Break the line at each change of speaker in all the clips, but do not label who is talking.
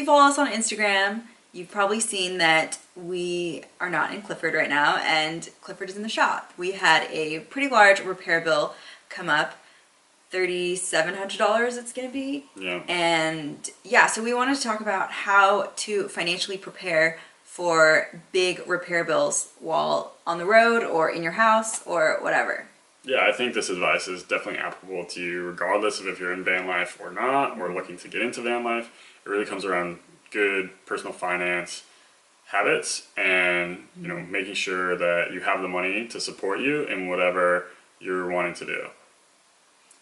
you follow us on Instagram, you've probably seen that we are not in Clifford right now, and Clifford is in the shop. We had a pretty large repair bill come up, $3,700 it's gonna be.
Yeah.
And yeah, so we wanted to talk about how to financially prepare for big repair bills while on the road or in your house or whatever.
Yeah, I think this advice is definitely applicable to you regardless of if you're in van life or not, or looking to get into van life. It really comes around good personal finance habits and, you know, making sure that you have the money to support you in whatever you're wanting to do.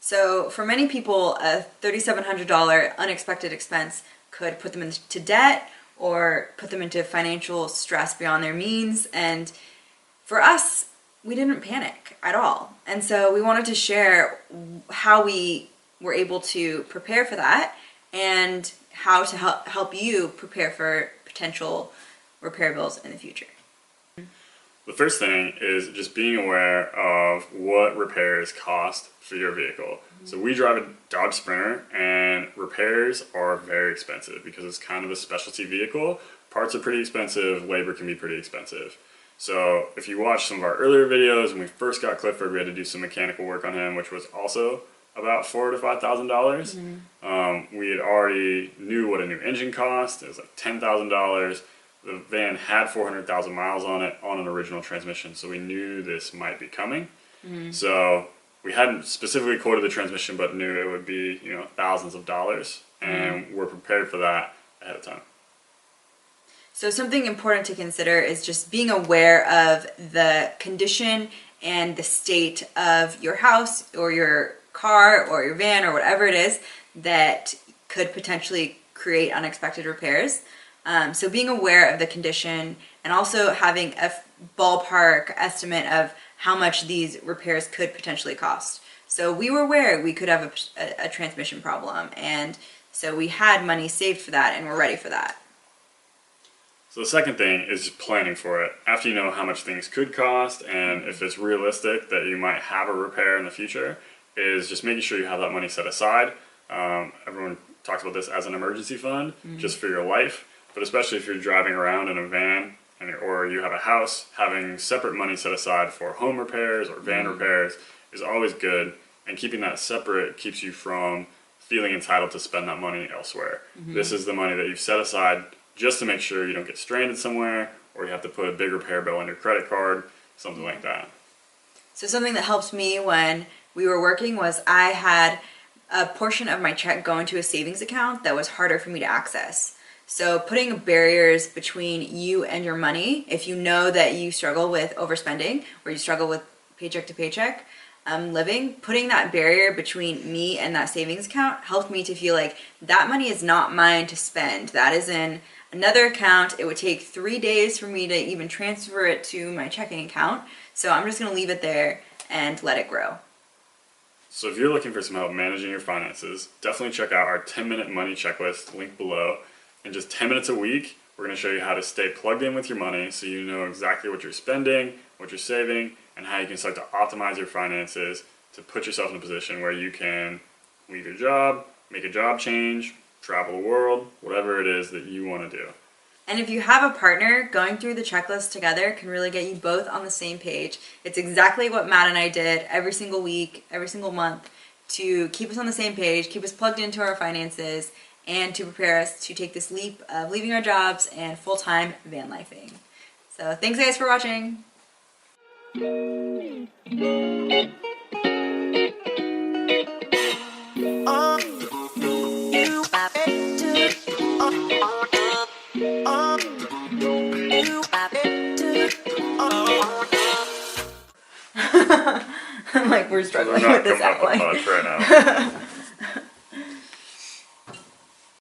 So for many people, a $3,700 unexpected expense could put them into debt or put them into financial stress beyond their means. And for us, we didn't panic at all. And so we wanted to share how we were able to prepare for that and how to help you prepare for potential repair bills in the future.
The first thing is just being aware of what repairs cost for your vehicle. So we drive a Dodge Sprinter, and repairs are very expensive because it's kind of a specialty vehicle. Parts are pretty expensive, labor can be pretty expensive. So if you watch some of our earlier videos, when we first got Clifford, we had to do some mechanical work on him, which was also about $4,000 to $5,000. We had already knew what a new engine cost. It was like $10,000. The van had 400,000 miles on it on an original transmission, so we knew this might be coming. So we hadn't specifically quoted the transmission, but knew it would be, you know, thousands of dollars, and we're prepared for that ahead of time.
So something important to consider is just being aware of the condition and the state of your house or your car or your van or whatever it is that could potentially create unexpected repairs. So being aware of the condition and also having a ballpark estimate of how much these repairs could potentially cost. So we were aware we could have a transmission problem, and so we had money saved for that and we're ready for that.
So the second thing is just planning for it. After you know how much things could cost and if it's realistic that you might have a repair in the future, is just making sure you have that money set aside. Everyone talks about this as an emergency fund, just for your life. But especially if you're driving around in a van or you have a house, having separate money set aside for home repairs or van repairs is always good. And keeping that separate keeps you from feeling entitled to spend that money elsewhere. This is the money that you've set aside just to make sure you don't get stranded somewhere or you have to put a big repair bill on your credit card, something like that.
So something that helped me when we were working was I had a portion of my check go into a savings account that was harder for me to access. So putting barriers between you and your money, if you know that you struggle with overspending or you struggle with paycheck to paycheck living, putting that barrier between me and that savings account helped me to feel like that money is not mine to spend. That is in another account. It would take 3 days for me to even transfer it to my checking account. So I'm just going to leave it there and let it grow.
So if you're looking for some help managing your finances, definitely check out our 10-minute money checklist linked below. In just 10 minutes a week, we're going to show you how to stay plugged in with your money so you know exactly what you're spending, what you're saving, and how you can start to optimize your finances to put yourself in a position where you can leave your job, make a job change, travel the world, whatever it is that you want to do.
And if you have a partner, going through the checklist together can really get you both on the same page. It's exactly what Matt and I did every single week, every single month to keep us on the same page, keep us plugged into our finances, and to prepare us to take this leap of leaving our jobs and full-time van lifing. So thanks guys for watching. I'm like, we're struggling with this outline.
Right now.